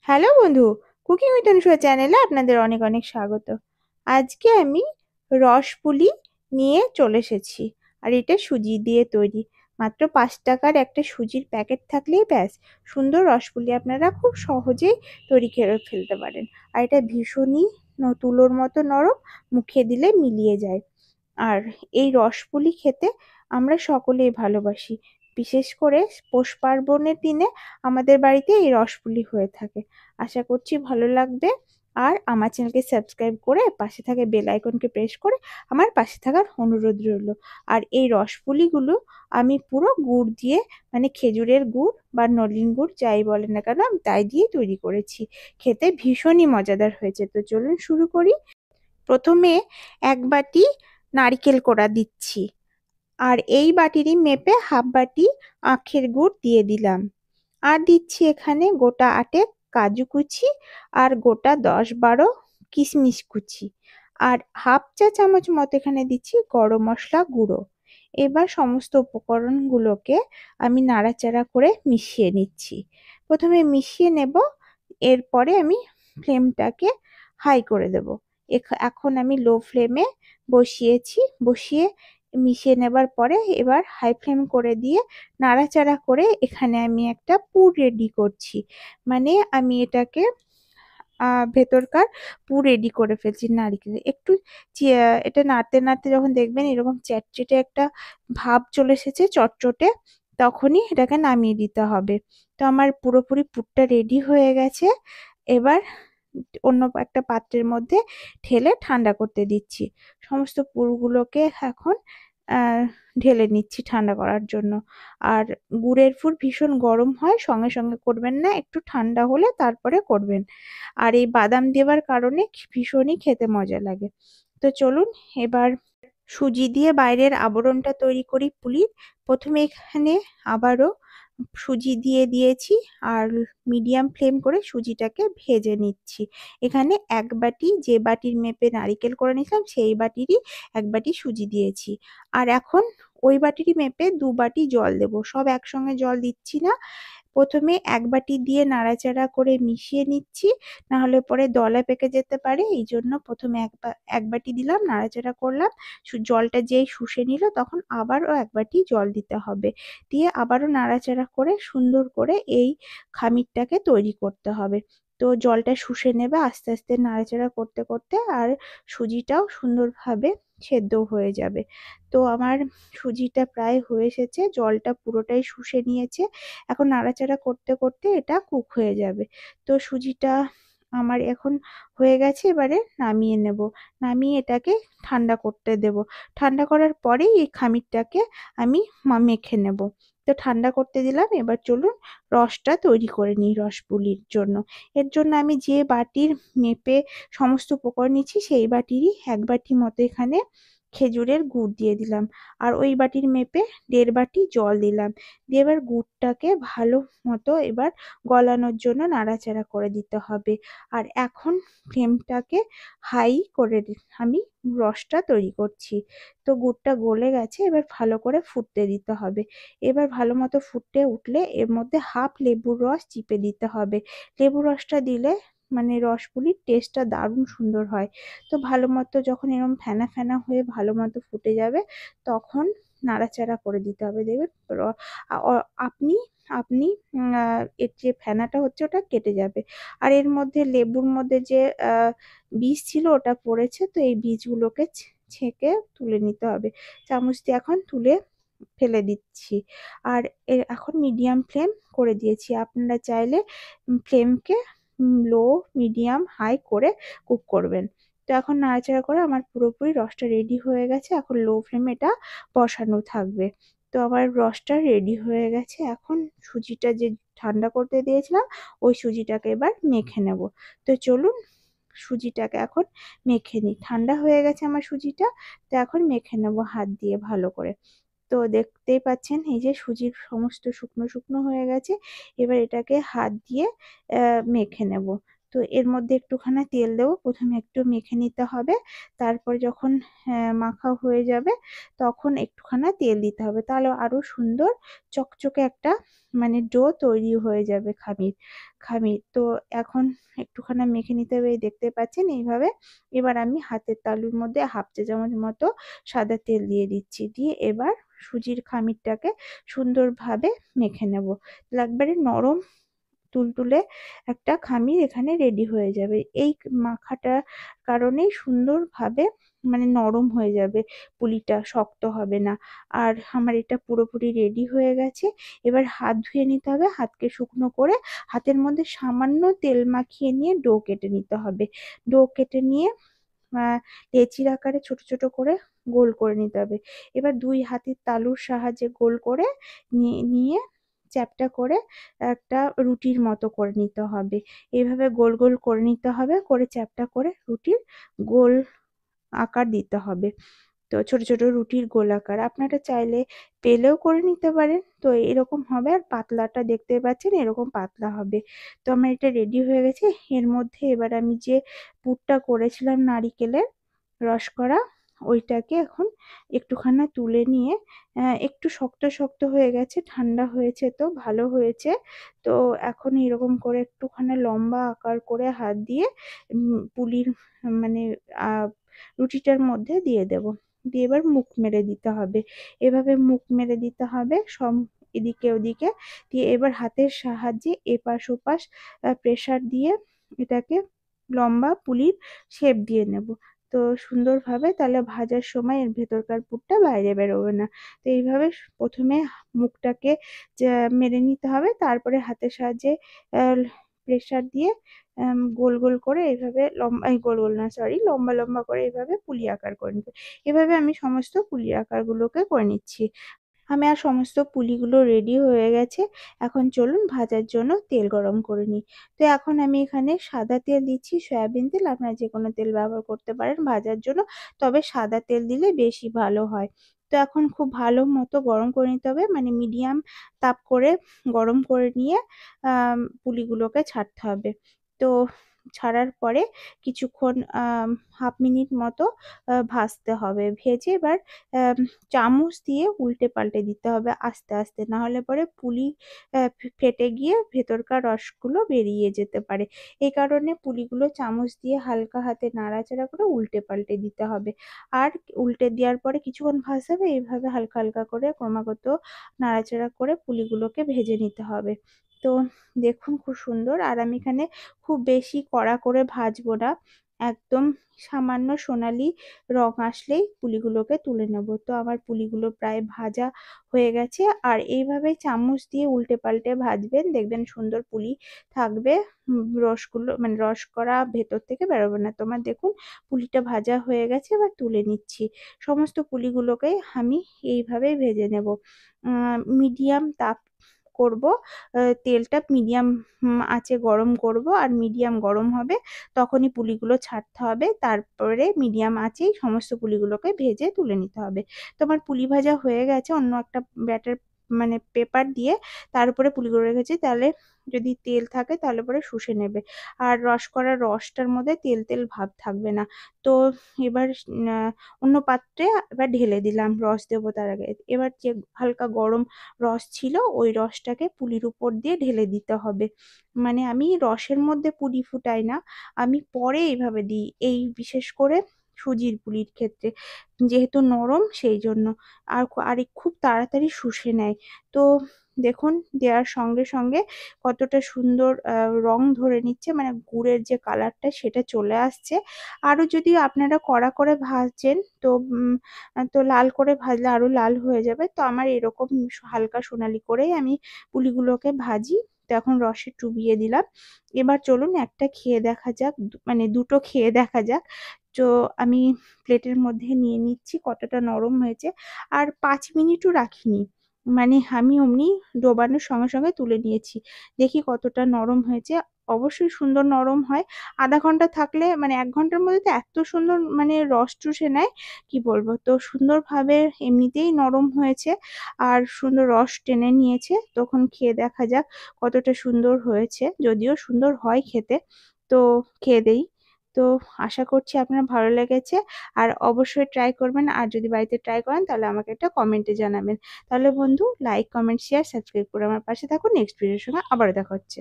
Hello বন্ধু, cooking with Anusha চ্যানেলে আপনাদের অনেক অনেক স্বাগত। আজকে আমি রসপুলি নিয়ে চলে এসেছি। আর এটা সুজি দিয়ে তৈরি। মাত্র 5 টাকার একটা সুজির প্যাকেট থাকলেই ব্যাস, সুন্দর রসপুলি আপনারা খুব সহজেই তৈরি করে ফেলতে পারেন। আর এটা ভীষণই তুলোর মতো নরম, মুখে দিলে মিলিয়ে যায়। আর এই রসপুলি খেতে আমরা সকলেই ভালোবাসি। বিশেষ করে পৌষ পার্বণের দিনে আমাদের বাড়িতে এই রসপুলি হয়ে থাকে। আশা করছি ভালো লাগবে। আর আমার চ্যানেলকে সাবস্ক্রাইব করে পাশে থাকা বেল আইকনকে প্রেস করে আমার পাশে থাকার অনুরোধ রইল। আর এই রসপুলিগুলো আমি পুরো গুড় দিয়ে, মানে খেজুরের গুড় বা নলেন গুড় যাই বলেন না কেন, আমি তাই দিয়ে তৈরি করেছি। খেতে ভীষণই মজাদার হয়েছে। তো চলুন শুরু করি। প্রথমে 1 বাটি নারকেল কোড়া দিচ্ছি। আর এই বাটিরই মেপে হাফ বাটি আখের গুড় দিয়ে দিলাম। আর দিচ্ছি এখানে গোটা 8 কাজু কুচি আর গোটা 10-12 কিশমিশ কুচি। আর হাফ চা চামচ মতো এখানে দিচ্ছি গরম মশলা গুঁড়ো। এবার সমস্ত উপকরণগুলোকে আমি নাড়াচাড়া করে মিশিয়ে নিচ্ছি। প্রথমে মিশিয়ে নেব, এরপরে আমি ফ্লেমটাকে হাই করে দেব। এখন আমি লো ফ্লেমে বসিয়ে মিশিয়ে নেবার পরে এবার হাই ফ্লেম করে দিয়ে নাড়াচাড়া করে এখানে আমি একটা পুর রেডি করছি। মানে আমি এটাকে ভেতরকার পুর রেডি করে ফেলছি নারকেলের। একটু এটা নাড়তে নাড়তে যখন দেখবেন এরকম চ্যাটচেটে একটা ভাব চলে এসেছে, চটচটে, তখনই এটাকে নামিয়ে দিতে হবে। তো আমার পুরোপুরি পুরটা রেডি হয়ে গেছে। এবার অন্য একটা পাত্রের মধ্যে ঢেলে ঠান্ডা করতে দিচ্ছি। সমস্ত পুরগুলোকে এখন আহ ঢেলে নিচ্ছি ঠান্ডা করার জন্য। আর গুড়ের পুর ভীষণ গরম হয়, সঙ্গে সঙ্গে করবেন না, একটু ঠান্ডা হলে তারপরে করবেন। আর এই বাদাম দেওয়ার কারণে ভীষণই খেতে মজা লাগে। তো চলুন এবার সুজি দিয়ে বাইরের আবরণটা তৈরি করি পুলির। প্রথমে এখানে আবারও সুজি দিয়ে দিয়েছি। আর মিডিয়াম ফ্লেম করে সুজিটাকে ভেজে নিচ্ছি। এখানে 1 বাটি, যে বাটির মেপে নারকেল করে নিয়েছিলাম সেই বাটিরই 1 বাটি সুজি দিয়েছি। আর এখন ওই বাটিরই মেপে 2 বাটি জল দেব। সব একসঙ্গে জল দিচ্ছি না, প্রথমে 1 বাটি দিয়ে নাড়াচাড়া করে মিশিয়ে নিচ্ছি, না হলে পরে দলা পেকে যেতে পারে। এই জন্য প্রথমে 1 বাটি দিলাম, নাড়াচাড়া করলাম। জলটা যেই শুষে নিল তখন আবারও 1 বাটি জল দিতে হবে। দিয়ে আবারও নাড়াচাড়া করে সুন্দর করে এই খামিরটাকে তৈরি করতে হবে। তো জলটা শুষে নেবে আস্তে আস্তে নাড়াচাড়া করতে করতে, আর সুজিটাও সুন্দরভাবে সেদ্ধ হয়ে যাবে। তো আমার সুজিটা প্রায় হয়ে এসেছে, জলটা পুরোটাই শুষে নিয়েছে। এখন নাড়াচাড়া করতে করতে এটা কুক হয়ে যাবে। তো সুজিটা আমার এখন হয়ে গেছে, এবারে নামিয়ে নেব। নামিয়ে এটাকে ঠান্ডা করতে দেব। ঠান্ডা করার পরেই এই খামিরটাকে আমি মেখে নেব। তো ঠান্ডা করতে দিলাম। এবার চলুন রসটা তৈরি করে নিই রসপুলির জন্য। এর জন্য আমি যে বাটির মেপে সমস্ত উপকরণ নিচ্ছি সেই বাটিরই 1 বাটি মতো এখানে খেজুরের গুড় দিয়ে দিলাম। আর ওই বাটির মেপে 1.5 বাটি জল দিলাম। দিয়ে এবার গুড়টাকে ভালো মতো এবার গলানোর জন্য নাড়াচাড়া করে দিতে হবে। আর এখন ফ্লেমটাকে হাই করে আমি রসটা তৈরি করছি। তো গুড়টা গলে গেছে, এবার ভালো করে ফুটতে দিতে হবে। এবার ভালো মতো ফুটে উঠলে এর মধ্যে হাফ লেবুর রস চিপে দিতে হবে। লেবুর রসটা দিলে মানে রসপুলির টেস্টটা দারুণ সুন্দর হয়। তো ভালো মতো যখন এরকম ফেনা ফেনা হয়ে ভালো মতো ফুটে যাবে তখন নাড়াচাড়া করে দিতে হবে। দেখবেন আপনি আপনি এর যে ফেনাটা হচ্ছে ওটা কেটে যাবে। আর এর মধ্যে লেবুর মধ্যে যে বীজ ছিল ওটা পড়েছে, তো এই বীজগুলোকে ছেঁকে তুলে নিতে হবে। চামচ দিয়ে এখন তুলে ফেলে দিচ্ছি। আর এখন মিডিয়াম ফ্লেম করে দিয়েছি। আপনারা চাইলে ফ্লেমকে লো, মিডিয়াম, হাই করে কুক করবেন। তো এখন নাড়াচাড়া করে আমার পুরোপুরি রসটা রেডি হয়ে গেছে। এখন লো ফ্লেমে এটা বসানো থাকবে। তো আমার রসটা রেডি হয়ে গেছে। এখন সুজিটা যে ঠান্ডা করতে দিয়েছিলাম ওই সুজিটাকে এবার মেখে নেব। তো চলুন সুজিটাকে এখন মেখে নিই। ঠান্ডা হয়ে গেছে আমার সুজিটা। তো এখন মেখে নেব হাত দিয়ে ভালো করে। তো দেখতেই পাচ্ছেন এই যে সুজির সমস্ত শুকনো শুকনো হয়ে গেছে। এবার এটাকে হাত দিয়ে মেখে নেব। তো এর মধ্যে একটুখানি তেল দেবো, প্রথমে একটু মেখে নিতে হবে, তারপর যখন মাখা হয়ে যাবে তখন একটুখানি তেল দিতে হবে, তাহলে আরো সুন্দর চকচকে একটা মানে ডো তৈরি হয়ে যাবে খামির। তো এখন একটুখানি মেখে নিতে হবে, এই দেখতে পাচ্ছেন এইভাবে। এবার আমি হাতের তালুর মধ্যে হাফ চা চামচ মতো সাদা তেল দিয়ে দিচ্ছি, দিয়ে এবার সুজির খামিরটাকে সুন্দরভাবে মেখে নেব, একবারে নরম তুলতুলে একটা খামির এখানে রেডি হয়ে যাবে। এই মাখাটার কারণেই সুন্দরভাবে মানে নরম হয়ে যাবে, পুলিটা শক্ত হবে না। আর আমার এটা পুরোপুরি রেডি হয়ে গেছে। এবার হাত ধুয়ে নিতে হবে, হাতকে শুকনো করে হাতের মধ্যে সামান্য তেল মাখিয়ে নিয়ে ডো কেটে নিতে হবে। ডো কেটে নিয়ে লেচির আকারে ছোট ছোট করে গোল করে নিতে হবে। এবার দুই হাতের তালুর সাহায্যে গোল করে নিয়ে চ্যাপ্টা করে একটা রুটির মতো করে নিতে হবে। এইভাবে গোল গোল করে নিতে হবে, করে চ্যাপ্টা করে রুটির গোল আকার দিতে হবে। তো ছোট ছোট রুটির গোলাকার আপনারা চাইলে পেলেও করে নিতে পারেন। তো এরকম হবে, আর পাতলাটা দেখতে পাচ্ছেন এরকম পাতলা হবে। তো আমার এটা রেডি হয়ে গেছে। এর মধ্যে এবার আমি যে পুরটা করেছিলাম নারিকেলের রস করা, ওইটাকে এখন একটুখানি তুলে নিয়ে একটু শক্ত শক্ত হয়ে গেছে, ঠান্ডা হয়েছে তো ভালো হয়েছে। তো এখন এরকম করে একটুখানি লম্বা আকার করে হাত দিয়ে পুলির মানে রুটিটার মধ্যে দিয়ে দেব, দিয়ে এবার মুখ মেরে দিতে হবে। এভাবে মুখ মেরে দিতে হবে সব এদিকে ওদিকে, দিয়ে এবার হাতের সাহায্যে এপাশ ওপাশ প্রেসার দিয়ে এটাকে লম্বা পুলির শেপ দিয়ে নেব। তো সুন্দরভাবে তাহলে ভাজার সময় এর ভেতরকার পুরটা বাইরে বেরোবে না। তো এইভাবে প্রথমে মুখটাকে মেরে নিতে হবে, তারপরে হাতের সাহায্যে প্রেসার দিয়ে গোল গোল করে এইভাবে লম্বা, গোল গোল না সরি, লম্বা লম্বা করে এইভাবে পুলি আকার করে নিতে। এভাবে আমি সমস্ত পুলি আকারগুলোকে করে নিচ্ছি। আমি আর সমস্ত পুলিগুলো রেডি হয়ে গেছে। এখন চলুন ভাজার জন্য তেল গরম করে নিই। তো এখন আমি এখানে সাদা তেল দিচ্ছি, সয়াবিন তেল, আপনারা যে কোনো তেল ব্যবহার করতে পারেন ভাজার জন্য, তবে সাদা তেল দিলে বেশি ভালো হয়। তো এখন খুব ভালো মতো গরম করে নিতে হবে, মানে মিডিয়াম তাপ করে গরম করে নিয়ে পুলিগুলোকে ছাড়তে হবে। তো ছাড়ার পরে কিছুক্ষণ হাফ মিনিট মতো ভাজতে হবে। ভেজে এবার চামচ দিয়ে উল্টে পাল্টে দিতে হবে আস্তে আস্তে, না হলে পরে পুলি ফেটে গিয়ে ভেতরকার রসগুলো বেরিয়ে যেতে পারে। এই কারণে পুলিগুলো চামচ দিয়ে হালকা হাতে নাড়াচাড়া করে উল্টে পাল্টে দিতে হবে। আর উল্টে দেওয়ার পরে কিছুক্ষণ ভাজতে হবে, এইভাবে হালকা হালকা করে ক্রমাগত নাড়াচাড়া করে পুলিগুলোকে ভেজে নিতে হবে। তো দেখুন খুব সুন্দর। আর আমি এখানে খুব বেশি কড়া করে ভাজবো না, একদম সামান্য সোনালি রং আসলেই পুলিগুলোকে তুলে নেব। তো আমার পুলিগুলো প্রায় ভাজা হয়ে গেছে। আর এইভাবে চামচ দিয়ে উল্টে পাল্টে ভাজবেন, দেখবেন সুন্দর পুলি থাকবে, রসগুলো মানে রস করা ভেতর থেকে বেরোবে না। তোমার দেখুন পুলিটা ভাজা হয়ে গেছে, এবার তুলে নিচ্ছি। সমস্ত পুলিগুলোকে আমি এইভাবেই ভেজে নেব। মিডিয়াম তাপ করব, তেলটা মিডিয়াম আঁচে গরম করব, আর মিডিয়াম গরম হবে তখনই পুলিগুলো ছাড়তে হবে, তারপরে মিডিয়াম আঁচেই সমস্ত পুলিগুলোকে ভেজে তুলে নিতে হবে। তো আমার পুলি ভাজা হয়ে গেছে, অন্য একটা ব্যাটার মানে পেপার দিয়ে তার উপরে পুলিগুলো রেখেছি, তাহলে যদি তেল থাকে তাহলে পরে শুষে নেবে, আর রস করা রসটার মধ্যে তেল তেল ভাব থাকবে না। তো এবার অন্য পাত্রে এবার ঢেলে দিলাম, রস দেবো তার আগে। এবার যে হালকা গরম রস ছিল ওই রসটাকে পুলির উপর দিয়ে ঢেলে দিতে হবে। মানে আমি রসের মধ্যে পুলি ফুটাই না, আমি পরে এইভাবে দিই, এই বিশেষ করে সুজির পুলির ক্ষেত্রে যেহেতু নরম সেই জন্য। আর খুব তাড়াতাড়ি শুষে নেয়। তো দেখুন দেওয়ার সঙ্গে সঙ্গে কতটা সুন্দর রং ধরে নিচ্ছে, মানে গুড়ের যে কালারটা সেটা চলে আসছে। আরো যদি আপনারা কড়া করে ভাজেন তো তো লাল করে ভাজলে আরো লাল হয়ে যাবে। তো আমার এরকম হালকা সোনালি করেই আমি পুলিগুলোকে ভাজি। তো এখন রসে চুবিয়ে দিলাম। এবার চলুন একটা খেয়ে দেখা যাক, মানে দুটো খেয়ে দেখা যাক। তো আমি প্লেটের মধ্যে নিয়ে নিচ্ছি, কতটা নরম হয়েছে। আর 5 মিনিটও রাখিনি, মানে আমি অমনি ডোবানোর সঙ্গে সঙ্গে তুলে নিয়েছি। দেখি কতটা নরম হয়েছে, অবশ্যই সুন্দর নরম হয়। আধা ঘন্টা থাকলে মানে 1 ঘন্টার মধ্যে তো এত সুন্দর মানে রস চুষে নেয়, কি বলবো। তো সুন্দরভাবে এমনিতেই নরম হয়েছে আর সুন্দর রস টেনে নিয়েছে। তখন খেয়ে দেখা যাক কতটা সুন্দর হয়েছে, যদিও সুন্দর হয় খেতে। তো খেয়ে দেই। তো আশা করছি আপনার ভালো লেগেছে, আর অবশ্যই ট্রাই করবেন। আর যদি বাড়িতে ট্রাই করেন তাহলে আমাকে একটা কমেন্টে জানাবেন। তাহলে বন্ধু, লাইক, কমেন্ট, শেয়ার, সাবস্ক্রাইব করে আমার পাশে থাকুন। নেক্সট ভিডিওর সঙ্গে আবারও দেখা হচ্ছে।